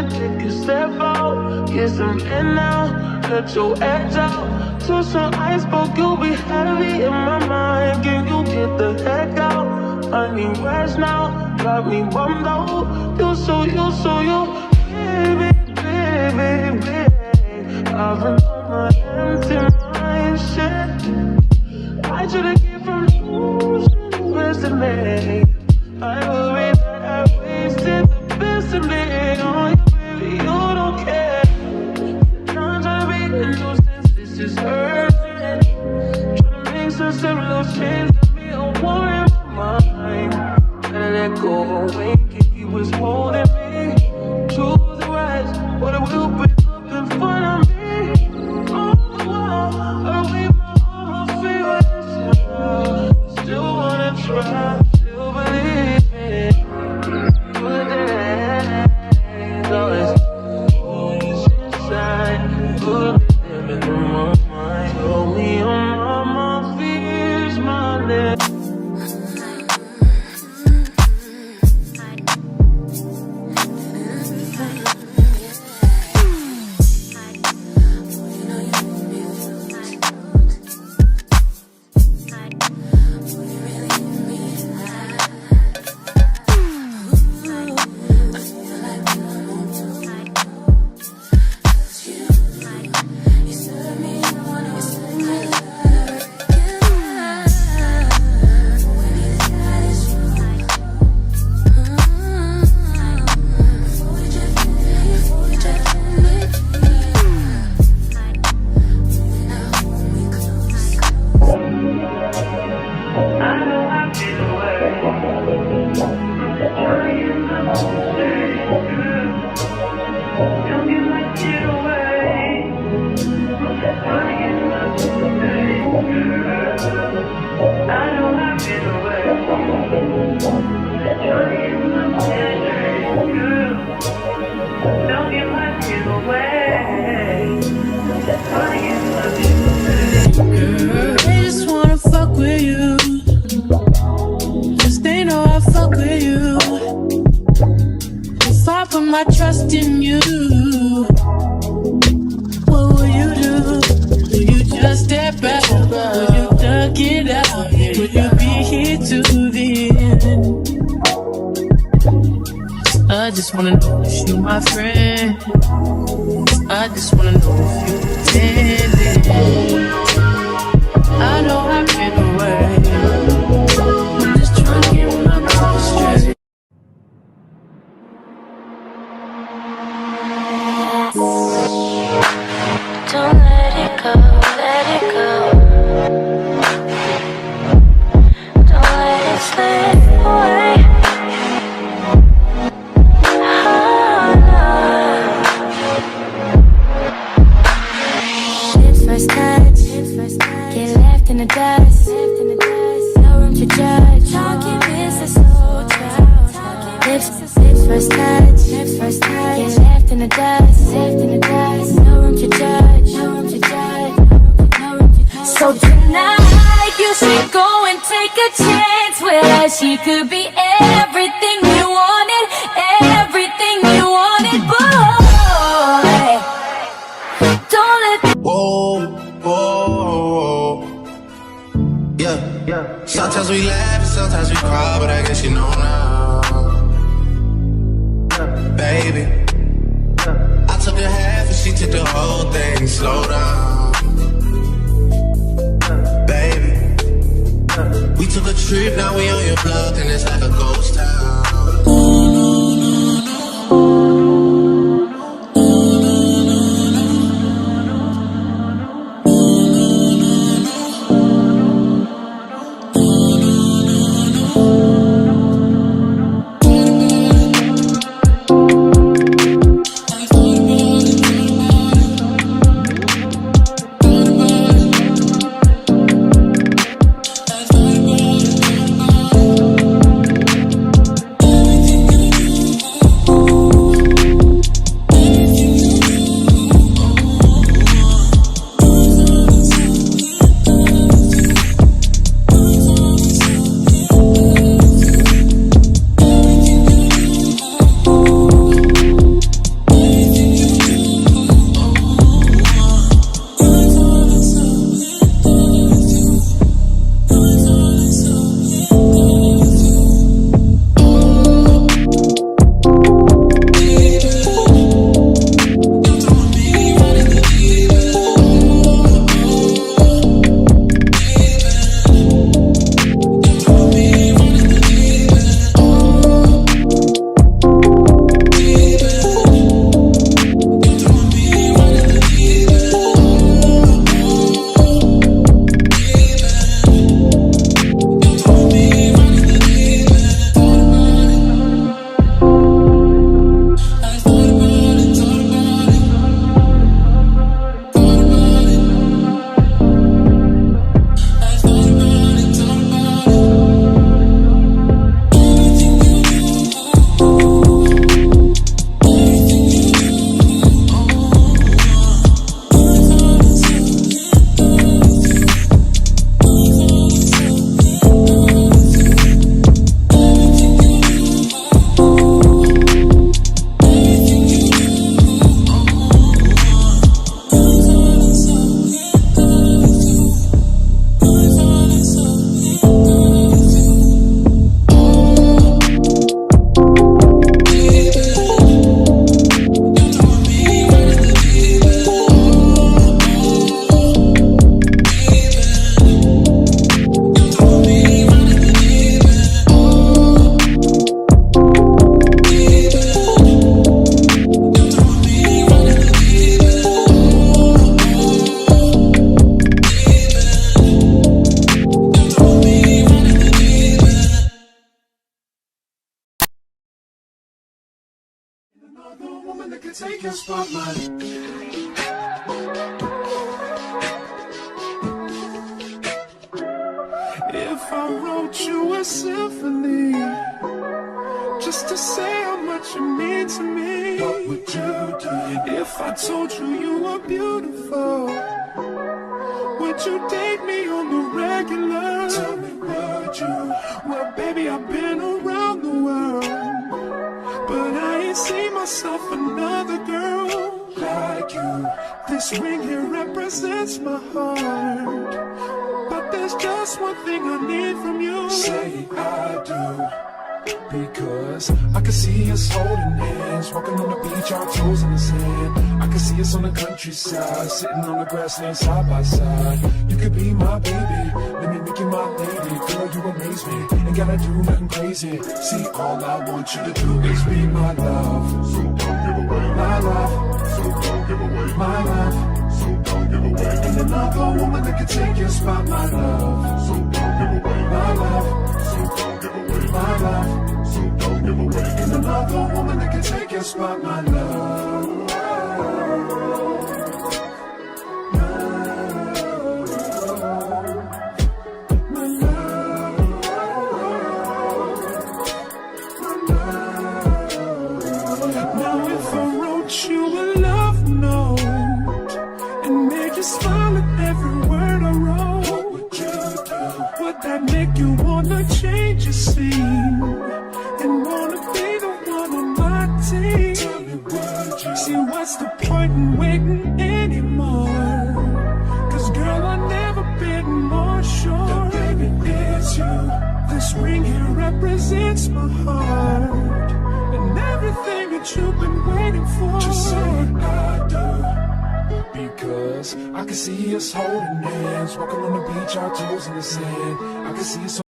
and take a step out. Get some air now, let your edge out. To some iceberg, you'll be heavy in my mind. Can you get the heck out? I need rest now, got me bummed out. You so baby, baby, baby. I've been on my empty mind, shit. I should've get from losing the best of me. I worry that I wasted the best of me on you, baby, you don't care. I'm trying to be a nuisance, this is hurting. Trying to make some simple change, got me a war in my mind. Gotta let go away, he was holding me. Choose the right, but it will be up in front of me. On the wall, I leave all my favorites. Still wanna try, still believe it. Good days, always inside. Good living in my mind. Hold me on my fears, my lips. My trust in you. What will you do? Will you just step back? Will you duck it out? Will you be here to the end? I just wanna know if you my friend. I just wanna know if you pretending. I know I've been away. I'm just trying to get my mind straight. Don't let it go, let it go. Don't let it slip away. Lips first touch, get left in the dust. No room to judge. Talking business, so proud. Lips first touch, get left in the dust. No room to judge. So tonight you should go and take a chance with her. She could be everything you wanted, boy. Don't let whoa, whoa, yeah. Sometimes we laugh and sometimes we cry, but I guess you know now, baby. I took a half and she took the whole thing. Slow down, baby. We took a trip, now we on your block and it's like a Another woman that can take your spotlight. If I wrote you a symphony, just to say how much you mean to me, what would you do? If I told you you were beautiful, would you date me on the regular? Tell me, would you? Well, baby, I've been around the world, but I ain't seen myself another girl like you. This ring here represents my heart, but there's just one thing I need from you. Say I do. Because I can see us holding hands, walking on the beach, our toes in the sand. I can see us on the countryside, sitting on the grassland side by side. You could be my baby, let me make you my lady. Girl, you amaze me, ain't gotta do nothing crazy. See, all I want you to do is be my love. So don't give away my love. So don't give away my love. So don't give away. Ain't another woman that can take your spot, my love. So don't give away my love. So don't give away my love. So don't give away. Ain't another woman that can take your spot, my love. My love. Now if I wrote you a love note and made you smile at every word I wrote, what would you do? Would that make you wanna change your scene and wanna be the one on my team? Tell me, would you? See, what's the point in waiting anymore? Cause girl, I've never been more sure that baby it's you. This ring here represents my heart and everything that you've been waiting for. Just say I do. Because I can see us holding hands, walking on the beach, our toes in the sand. I can see us on